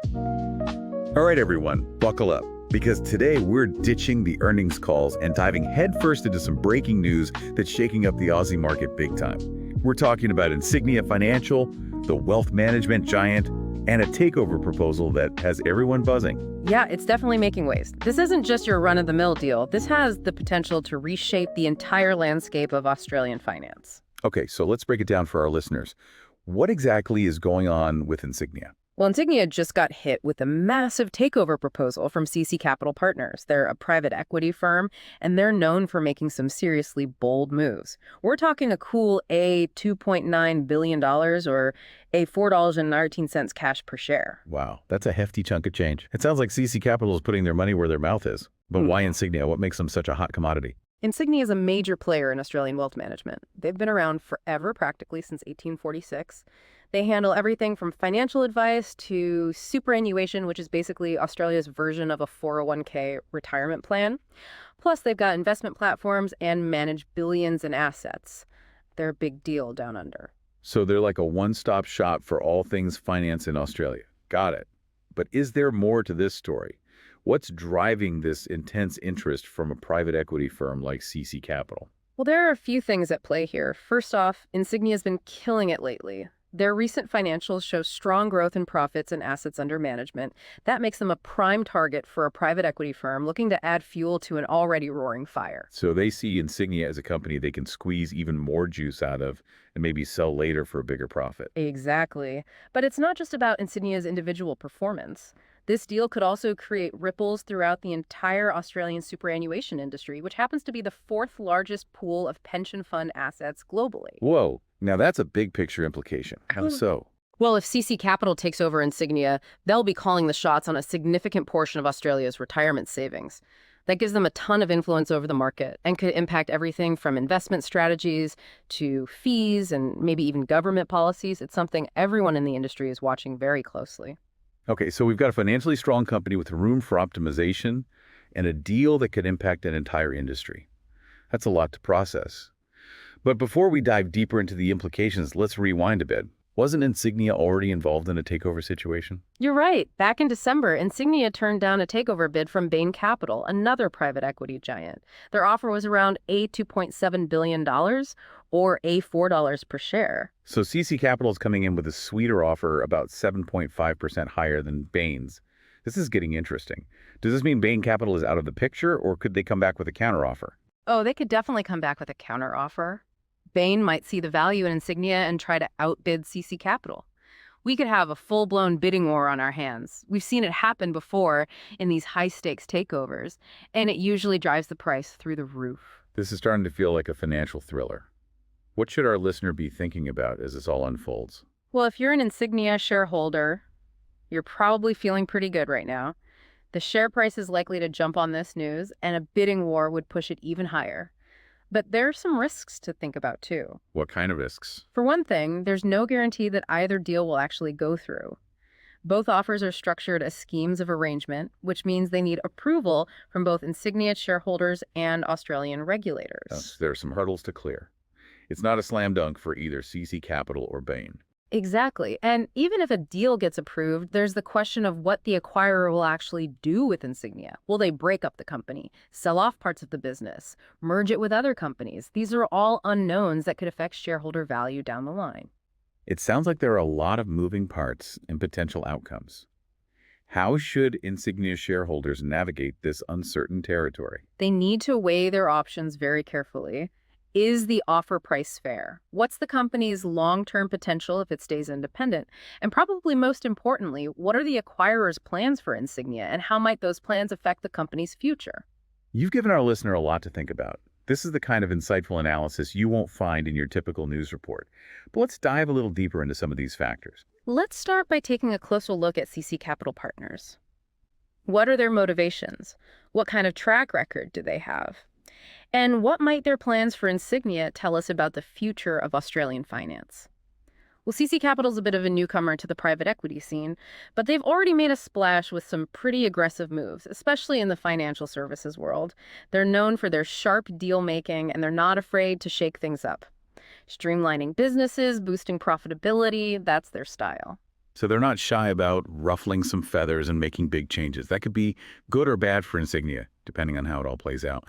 All right, everyone, buckle up, because today we're ditching the earnings calls and diving headfirst into some breaking news that's shaking up the Aussie market big time. We're talking about Insignia Financial, the wealth management giant, and a takeover proposal that has everyone buzzing. Yeah, it's definitely making waves. This isn't just your run-of-the-mill deal. This has the potential to reshape the entire landscape of Australian finance. Okay, so let's break it down for our listeners. What exactly is going on with Insignia? Well, Insignia just got hit with a massive takeover proposal from CC Capital Partners. They're a private equity firm, and they're known for making some seriously bold moves. We're talking a cool $2.9 billion or $4.19 cash per share. Wow, that's a hefty chunk of change. It sounds like CC Capital is putting their money where their mouth is. But why Insignia? What makes them such a hot commodity? Insignia is a major player in Australian wealth management. They've been around forever, practically since 1846. They handle everything from financial advice to superannuation, which is basically Australia's version of a 401k retirement plan. Plus, they've got investment platforms and manage billions in assets. They're a big deal down under. So they're like a one-stop shop for all things finance in Australia. Got it. But is there more to this story? What's driving this intense interest from a private equity firm like CC Capital? Well, there are a few things at play here. First off, Insignia's been killing it lately. Their recent financials show strong growth in profits and assets under management. That makes them a prime target for a private equity firm looking to add fuel to an already roaring fire. So they see Insignia as a company they can squeeze even more juice out of and maybe sell later for a bigger profit. Exactly. But it's not just about Insignia's individual performance. This deal could also create ripples throughout the entire Australian superannuation industry, which happens to be the fourth largest pool of pension fund assets globally. Whoa, now that's a big picture implication. How so? Well, if CC Capital takes over Insignia, they'll be calling the shots on a significant portion of Australia's retirement savings. That gives them a ton of influence over the market and could impact everything from investment strategies to fees and maybe even government policies. It's something everyone in the industry is watching very closely. Okay, so we've got a financially strong company with room for optimization and a deal that could impact an entire industry. That's a lot to process. But before we dive deeper into the implications, let's rewind a bit. Wasn't Insignia already involved in a takeover situation? You're right. Back in December, Insignia turned down a takeover bid from Bain Capital, another private equity giant. Their offer was around $2.7 billion or $4 per share. So CC Capital is coming in with a sweeter offer, about 7.5% higher than Bain's. This is getting interesting. Does this mean Bain Capital is out of the picture, or could they come back with a counteroffer? Oh, they could definitely come back with a counteroffer. Bain might see the value in Insignia and try to outbid CC Capital. We could have a full-blown bidding war on our hands. We've seen it happen before in these high-stakes takeovers, and it usually drives the price through the roof. This is starting to feel like a financial thriller. What should our listener be thinking about as this all unfolds? Well, if you're an Insignia shareholder, you're probably feeling pretty good right now. The share price is likely to jump on this news, and a bidding war would push it even higher. But there are some risks to think about, too. What kind of risks? For one thing, there's no guarantee that either deal will actually go through. Both offers are structured as schemes of arrangement, which means they need approval from both Insignia shareholders and Australian regulators. There are some hurdles to clear. It's not a slam dunk for either CC Capital or Bain. Exactly. And even if a deal gets approved, there's the question of what the acquirer will actually do with Insignia. Will they break up the company, sell off parts of the business, merge it with other companies? These are all unknowns that could affect shareholder value down the line. It sounds like there are a lot of moving parts and potential outcomes. How should Insignia shareholders navigate this uncertain territory? They need to weigh their options very carefully. Is the offer price fair? What's the company's long-term potential if it stays independent? And probably most importantly, what are the acquirer's plans for Insignia, and how might those plans affect the company's future? You've given our listener a lot to think about. This is the kind of insightful analysis you won't find in your typical news report. But let's dive a little deeper into some of these factors. Let's start by taking a closer look at CC Capital Partners. What are their motivations? What kind of track record do they have? And what might their plans for Insignia tell us about the future of Australian finance? Well, CC Capital's a bit of a newcomer to the private equity scene, but they've already made a splash with some pretty aggressive moves, especially in the financial services world. They're known for their sharp deal-making, and they're not afraid to shake things up. Streamlining businesses, boosting profitability, that's their style. So they're not shy about ruffling some feathers and making big changes. That could be good or bad for Insignia, depending on how it all plays out.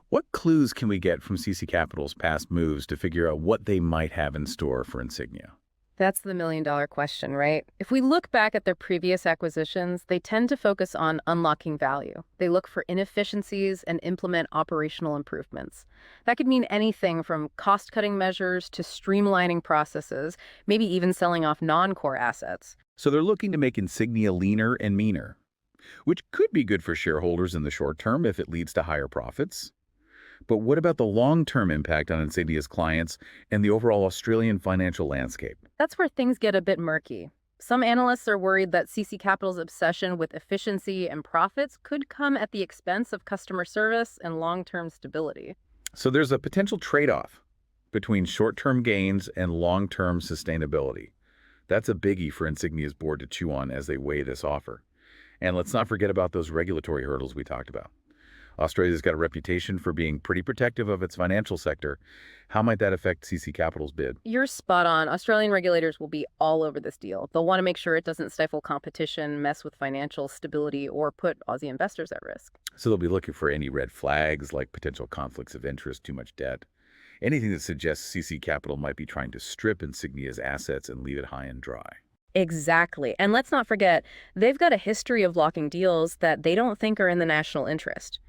What clues can we get from CC Capital's past moves to figure out what they might have in store for Insignia? That's the million-dollar question, right? If we look back at their previous acquisitions, they tend to focus on unlocking value. They look for inefficiencies and implement operational improvements. That could mean anything from cost-cutting measures to streamlining processes, maybe even selling off non-core assets. So they're looking to make Insignia leaner and meaner, which could be good for shareholders in the short term if it leads to higher profits. But what about the long-term impact on Insignia's clients and the overall Australian financial landscape? That's where things get a bit murky. Some analysts are worried that CC Capital's obsession with efficiency and profits could come at the expense of customer service and long-term stability. So there's a potential trade-off between short-term gains and long-term sustainability. That's a biggie for Insignia's board to chew on as they weigh this offer. And let's not forget about those regulatory hurdles we talked about. Australia's got a reputation for being pretty protective of its financial sector. How might that affect CC Capital's bid? You're spot on. Australian regulators will be all over this deal. They'll want to make sure it doesn't stifle competition, mess with financial stability, or put Aussie investors at risk. So they'll be looking for any red flags like potential conflicts of interest, too much debt, anything that suggests CC Capital might be trying to strip Insignia's assets and leave it high and dry. Exactly. And let's not forget, they've got a history of blocking deals that they don't think are in the national interest.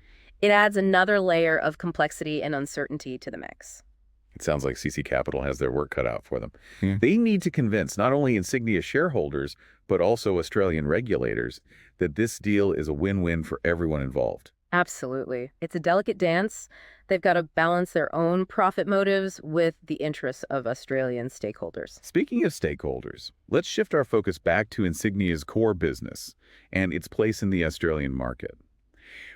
It adds another layer of complexity and uncertainty to the mix. It sounds like CC Capital has their work cut out for them. They need to convince not only Insignia shareholders, but also Australian regulators that this deal is a win-win for everyone involved. Absolutely. It's a delicate dance. They've got to balance their own profit motives with the interests of Australian stakeholders. Speaking of stakeholders, let's shift our focus back to Insignia's core business and its place in the Australian market.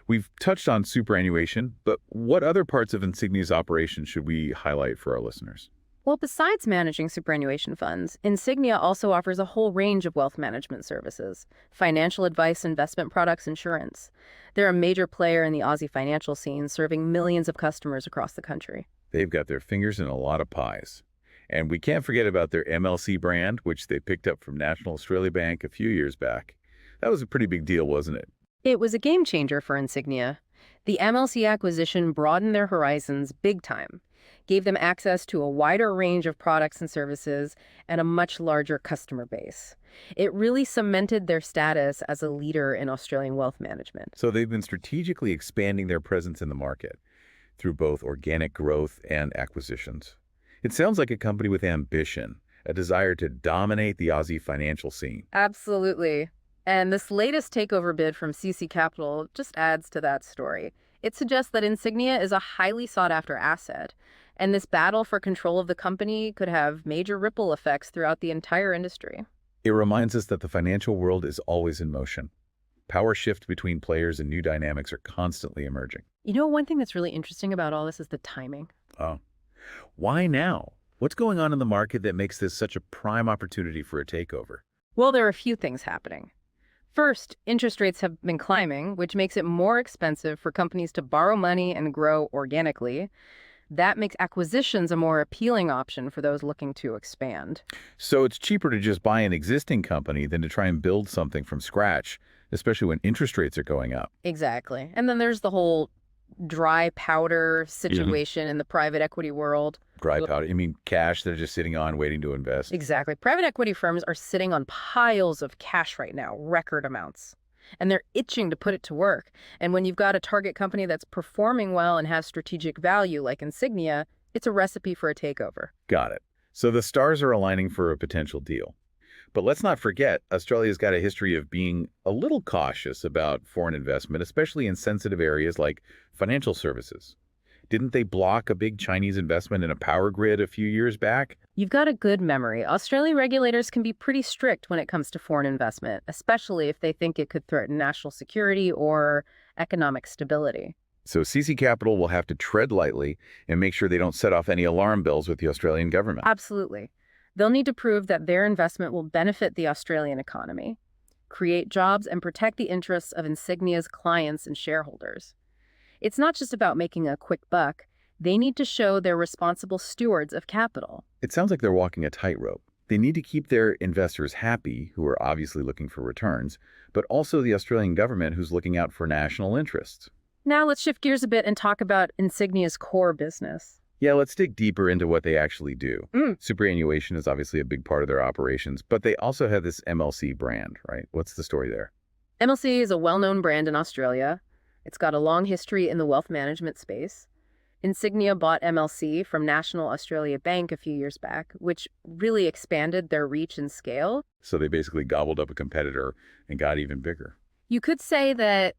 We've touched on superannuation, but what other parts of Insignia's operation should we highlight for our listeners? Well, besides managing superannuation funds, Insignia also offers a whole range of wealth management services, financial advice, investment products, insurance. They're a major player in the Aussie financial scene, serving millions of customers across the country. They've got their fingers in a lot of pies. And we can't forget about their MLC brand, which they picked up from National Australia Bank a few years back. That was a pretty big deal, wasn't it? It was a game changer for Insignia. The MLC acquisition broadened their horizons big time, gave them access to a wider range of products and services and a much larger customer base. It really cemented their status as a leader in Australian wealth management. So they've been strategically expanding their presence in the market through both organic growth and acquisitions. It sounds like a company with ambition, a desire to dominate the Aussie financial scene. Absolutely. And this latest takeover bid from CC Capital just adds to that story. It suggests that Insignia is a highly sought-after asset, and this battle for control of the company could have major ripple effects throughout the entire industry. It reminds us that the financial world is always in motion. Power shift between players and new dynamics are constantly emerging. You know, one thing that's really interesting about all this is the timing. Oh, why now? What's going on in the market that makes this such a prime opportunity for a takeover? Well, there are a few things happening. First, interest rates have been climbing, which makes it more expensive for companies to borrow money and grow organically. That makes acquisitions a more appealing option for those looking to expand. So it's cheaper to just buy an existing company than to try and build something from scratch, especially when interest rates are going up. Exactly. And then there's the whole dry powder situation in the private equity world. Dry powder, you mean cash they're just sitting on waiting to invest? Exactly. Private equity firms are sitting on piles of cash right now, record amounts. And they're itching to put it to work. And when you've got a target company that's performing well and has strategic value like Insignia, it's a recipe for a takeover. Got it. So the stars are aligning for a potential deal. But let's not forget, Australia's got a history of being a little cautious about foreign investment, especially in sensitive areas like financial services. Didn't they block a big Chinese investment in a power grid a few years back? You've got a good memory. Australian regulators can be pretty strict when it comes to foreign investment, especially if they think it could threaten national security or economic stability. So CC Capital will have to tread lightly and make sure they don't set off any alarm bells with the Australian government. Absolutely. They'll need to prove that their investment will benefit the Australian economy, create jobs, and protect the interests of Insignia's clients and shareholders. It's not just about making a quick buck. They need to show they're responsible stewards of capital. It sounds like they're walking a tightrope. They need to keep their investors happy, who are obviously looking for returns, but also the Australian government, who's looking out for national interests. Now let's shift gears a bit and talk about Insignia's core business. Yeah, let's dig deeper into what they actually do. Mm. Superannuation is obviously a big part of their operations, but they also have this MLC brand, right? What's the story there? MLC is a well-known brand in Australia. It's got a long history in the wealth management space. Insignia bought MLC from National Australia Bank a few years back, which really expanded their reach and scale. So they basically gobbled up a competitor and got even bigger. You could say that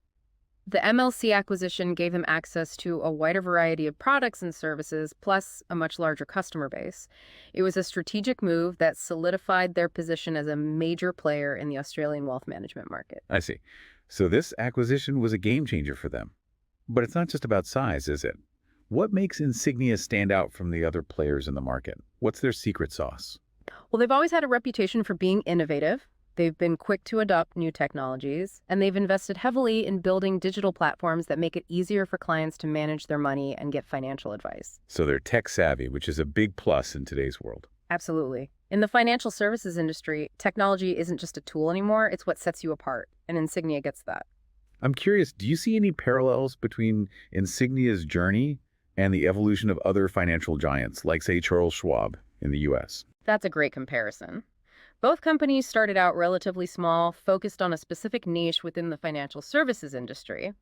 the MLC acquisition gave them access to a wider variety of products and services, plus a much larger customer base. It was a strategic move that solidified their position as a major player in the Australian wealth management market. I see. So this acquisition was a game changer for them. But it's not just about size, is it? What makes Insignia stand out from the other players in the market? What's their secret sauce? Well, they've always had a reputation for being innovative. They've been quick to adopt new technologies, and they've invested heavily in building digital platforms that make it easier for clients to manage their money and get financial advice. So they're tech savvy, which is a big plus in today's world. Absolutely. In the financial services industry, technology isn't just a tool anymore, it's what sets you apart, and Insignia gets that. I'm curious, do you see any parallels between Insignia's journey and the evolution of other financial giants, like, say, Charles Schwab in the U.S.? That's a great comparison. Both companies started out relatively small, focused on a specific niche within the financial services industry.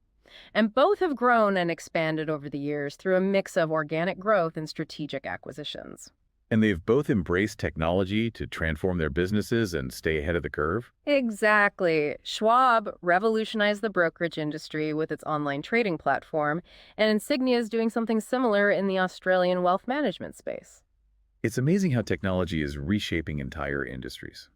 And both have grown and expanded over the years through a mix of organic growth and strategic acquisitions. And they've both embraced technology to transform their businesses and stay ahead of the curve? Exactly. Schwab revolutionized the brokerage industry with its online trading platform, and Insignia is doing something similar in the Australian wealth management space. It's amazing how technology is reshaping entire industries.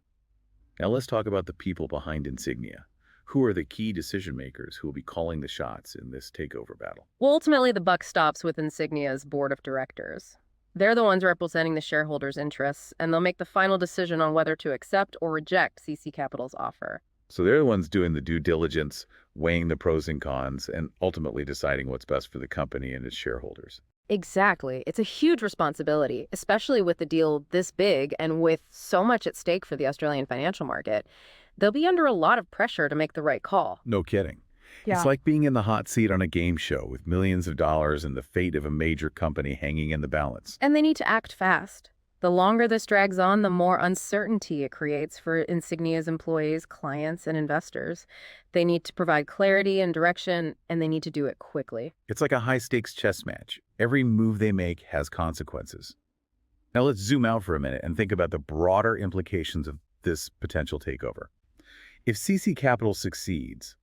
Now let's talk about the people behind Insignia. Who are the key decision makers who will be calling the shots in this takeover battle? Well, ultimately, the buck stops with Insignia's board of directors. They're the ones representing the shareholders' interests, and they'll make the final decision on whether to accept or reject CC Capital's offer. So they're the ones doing the due diligence, weighing the pros and cons, and ultimately deciding what's best for the company and its shareholders. Exactly. It's a huge responsibility, especially with the deal this big and with so much at stake for the Australian financial market. They'll be under a lot of pressure to make the right call. No kidding. Yeah. It's like being in the hot seat on a game show with millions of dollars and the fate of a major company hanging in the balance. And they need to act fast. The longer this drags on, the more uncertainty it creates for Insignia's employees, clients, and investors. They need to provide clarity and direction, and they need to do it quickly. It's like a high-stakes chess match. Every move they make has consequences. Now let's zoom out for a minute and think about the broader implications of this potential takeover. If CC Capital succeeds,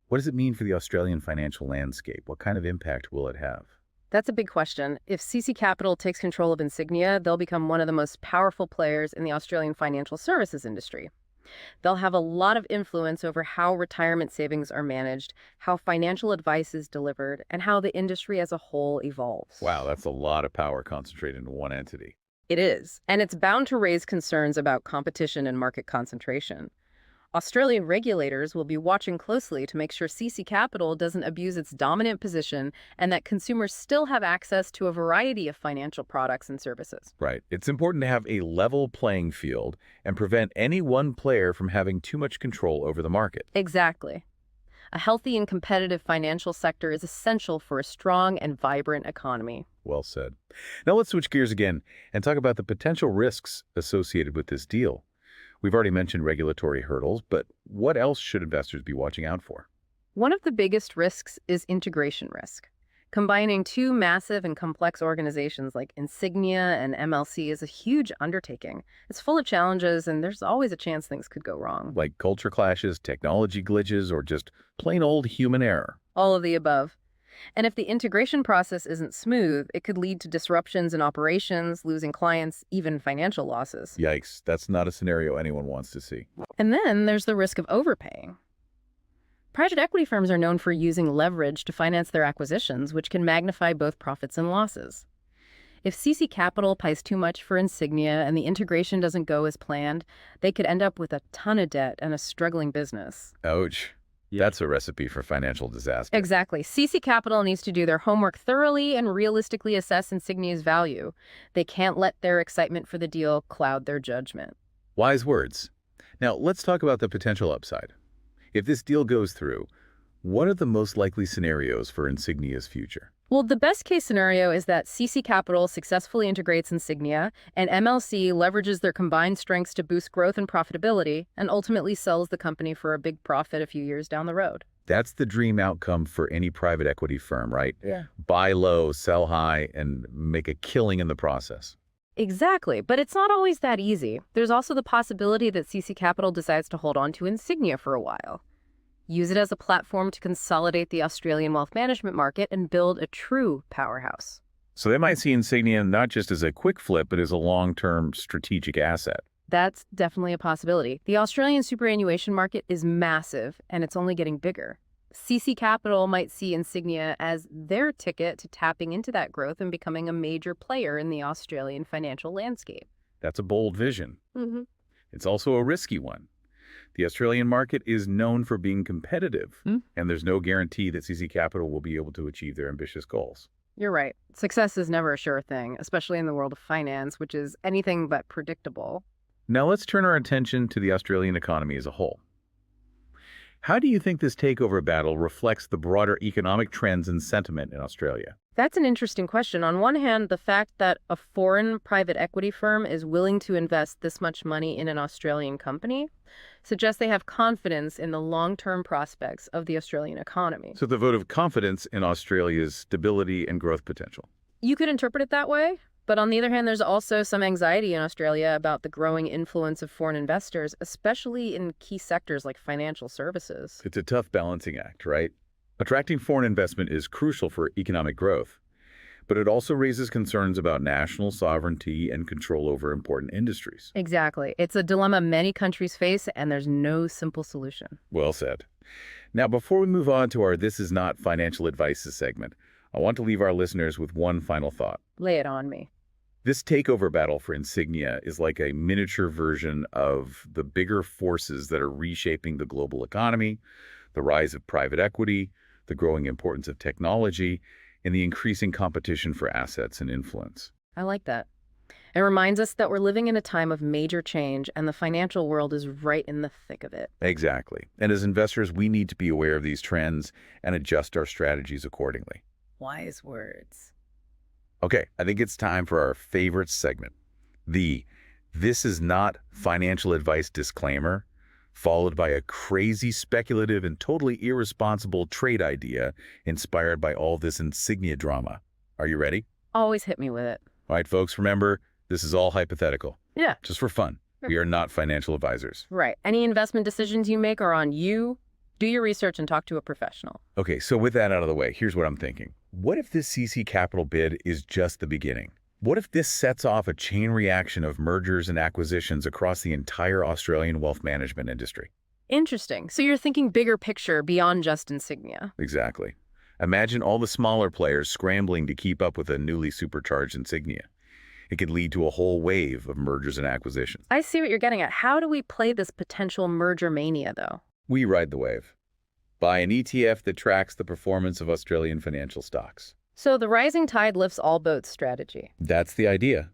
what does it mean for the Australian financial landscape? What kind of impact will it have? That's a big question. If CC Capital takes control of Insignia, they'll become one of the most powerful players in the Australian financial services industry. They'll have a lot of influence over how retirement savings are managed, how financial advice is delivered, and how the industry as a whole evolves. Wow, that's a lot of power concentrated in one entity. It is, and it's bound to raise concerns about competition and market concentration. Australian regulators will be watching closely to make sure CC Capital doesn't abuse its dominant position and that consumers still have access to a variety of financial products and services. Right. It's important to have a level playing field and prevent any one player from having too much control over the market. Exactly. A healthy and competitive financial sector is essential for a strong and vibrant economy. Well said. Now let's switch gears again and talk about the potential risks associated with this deal. We've already mentioned regulatory hurdles, but what else should investors be watching out for? One of the biggest risks is integration risk. Combining two massive and complex organizations like Insignia and MLC is a huge undertaking. It's full of challenges, and there's always a chance things could go wrong. Like culture clashes, technology glitches, or just plain old human error? All of the above. And if the integration process isn't smooth, it could lead to disruptions in operations, losing clients, even financial losses. Yikes, that's not a scenario anyone wants to see. And then there's the risk of overpaying. Private equity firms are known for using leverage to finance their acquisitions, which can magnify both profits and losses. If CC Capital pays too much for Insignia and the integration doesn't go as planned, they could end up with a ton of debt and a struggling business. Ouch. Yeah. That's a recipe for financial disaster. Exactly. CC Capital needs to do their homework thoroughly and realistically assess Insignia's value. They can't let their excitement for the deal cloud their judgment. Wise words. Now, let's talk about the potential upside. If this deal goes through, what are the most likely scenarios for Insignia's future? Well, the best case scenario is that CC Capital successfully integrates Insignia, and MLC leverages their combined strengths to boost growth and profitability, and ultimately sells the company for a big profit a few years down the road. That's the dream outcome for any private equity firm, right? Yeah. Buy low, sell high, and make a killing in the process. Exactly, but it's not always that easy. There's also the possibility that CC Capital decides to hold on to Insignia for a while. Use it as a platform to consolidate the Australian wealth management market and build a true powerhouse. So they might see Insignia not just as a quick flip, but as a long-term strategic asset. That's definitely a possibility. The Australian superannuation market is massive, and it's only getting bigger. CC Capital might see Insignia as their ticket to tapping into that growth and becoming a major player in the Australian financial landscape. That's a bold vision. Mm-hmm. It's also a risky one. The Australian market is known for being competitive, and there's no guarantee that CC Capital will be able to achieve their ambitious goals. You're right. Success is never a sure thing, especially in the world of finance, which is anything but predictable. Now let's turn our attention to the Australian economy as a whole. How do you think this takeover battle reflects the broader economic trends and sentiment in Australia? That's an interesting question. On one hand, the fact that a foreign private equity firm is willing to invest this much money in an Australian company suggests they have confidence in the long-term prospects of the Australian economy. So the vote of confidence in Australia's stability and growth potential. You could interpret it that way, but on the other hand, there's also some anxiety in Australia about the growing influence of foreign investors, especially in key sectors like financial services. It's a tough balancing act, right? Attracting foreign investment is crucial for economic growth, but it also raises concerns about national sovereignty and control over important industries. Exactly. It's a dilemma many countries face, and there's no simple solution. Well said. Now, before we move on to our This Is Not Financial Advice segment, I want to leave our listeners with one final thought. Lay it on me. This takeover battle for Insignia is like a miniature version of the bigger forces that are reshaping the global economy, the rise of private equity, the growing importance of technology, and the increasing competition for assets and influence. I like that. It reminds us that we're living in a time of major change, and the financial world is right in the thick of it. Exactly. And as investors, we need to be aware of these trends and adjust our strategies accordingly. Wise words. Okay, I think it's time for our favorite segment, the This Is Not Financial Advice disclaimer, followed by a crazy, speculative, and totally irresponsible trade idea inspired by all this Insignia drama. Are you ready? Always hit me with it. All right, folks, remember, this is all hypothetical. Yeah. Just for fun. We are not financial advisors. Right. Any investment decisions you make are on you. Do your research and talk to a professional. Okay, so with that out of the way, here's what I'm thinking. What if this CC Capital bid is just the beginning? What if this sets off a chain reaction of mergers and acquisitions across the entire Australian wealth management industry? Interesting. So you're thinking bigger picture beyond just Insignia. Exactly. Imagine all the smaller players scrambling to keep up with a newly supercharged Insignia. It could lead to a whole wave of mergers and acquisitions. I see what you're getting at. How do we play this potential merger mania, though? We ride the wave. Buy an ETF that tracks the performance of Australian financial stocks. So the rising tide lifts all boats strategy. That's the idea.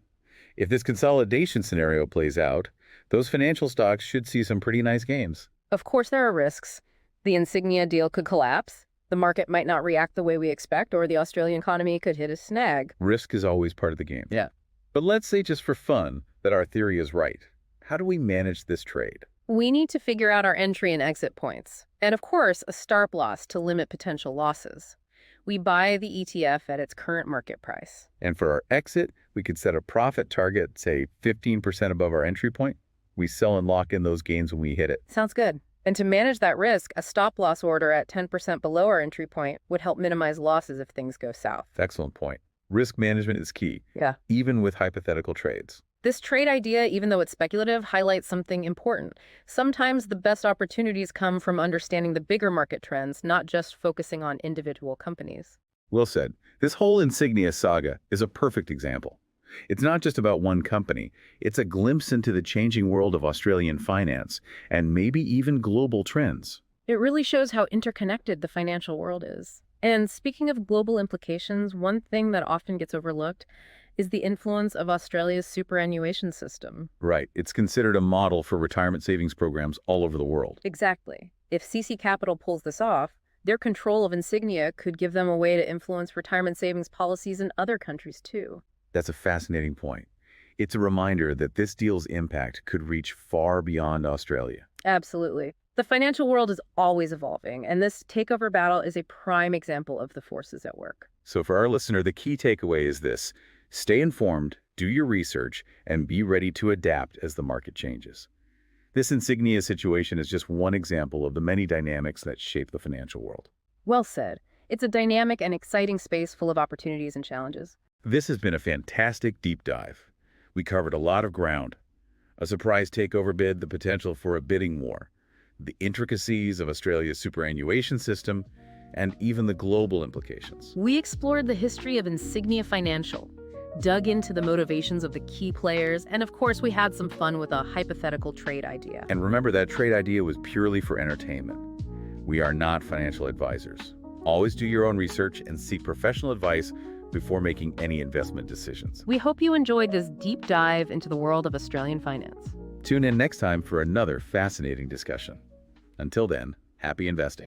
If this consolidation scenario plays out, those financial stocks should see some pretty nice gains. Of course, there are risks. The Insignia deal could collapse. The market might not react the way we expect, or the Australian economy could hit a snag. Risk is always part of the game. Yeah. But let's say just for fun that our theory is right. How do we manage this trade? We need to figure out our entry and exit points. And of course, a stop loss to limit potential losses. We buy the ETF at its current market price. And for our exit, we could set a profit target, say 15% above our entry point. We sell and lock in those gains when we hit it. Sounds good. And to manage that risk, a stop loss order at 10% below our entry point would help minimize losses if things go south. Excellent point. Risk management is key, Yeah. even with hypothetical trades. This trade idea, even though it's speculative, highlights something important. Sometimes the best opportunities come from understanding the bigger market trends, not just focusing on individual companies. Well said. This whole Insignia saga is a perfect example. It's not just about one company. It's a glimpse into the changing world of Australian finance and maybe even global trends. It really shows how interconnected the financial world is. And speaking of global implications, one thing that often gets overlooked is the influence of Australia's superannuation system. Right. It's considered a model for retirement savings programs all over the world. Exactly. If CC Capital pulls this off, their control of Insignia could give them a way to influence retirement savings policies in other countries too. That's a fascinating point. It's a reminder that this deal's impact could reach far beyond Australia. Absolutely. The financial world is always evolving, and this takeover battle is a prime example of the forces at work. So for our listener, the key takeaway is this: stay informed, do your research, and be ready to adapt as the market changes. This Insignia situation is just one example of the many dynamics that shape the financial world. Well said. It's a dynamic and exciting space full of opportunities and challenges. This has been a fantastic deep dive. We covered a lot of ground. A surprise takeover bid, the potential for a bidding war, the intricacies of Australia's superannuation system, and even the global implications. We explored the history of Insignia Financial, dug into the motivations of the key players, and of course we had some fun with a hypothetical trade idea. And remember, that trade idea was purely for entertainment. We are not financial advisors. Always do your own research and seek professional advice before making any investment decisions. We hope you enjoyed this deep dive into the world of Australian finance. Tune in next time for another fascinating discussion. Until then, happy investing.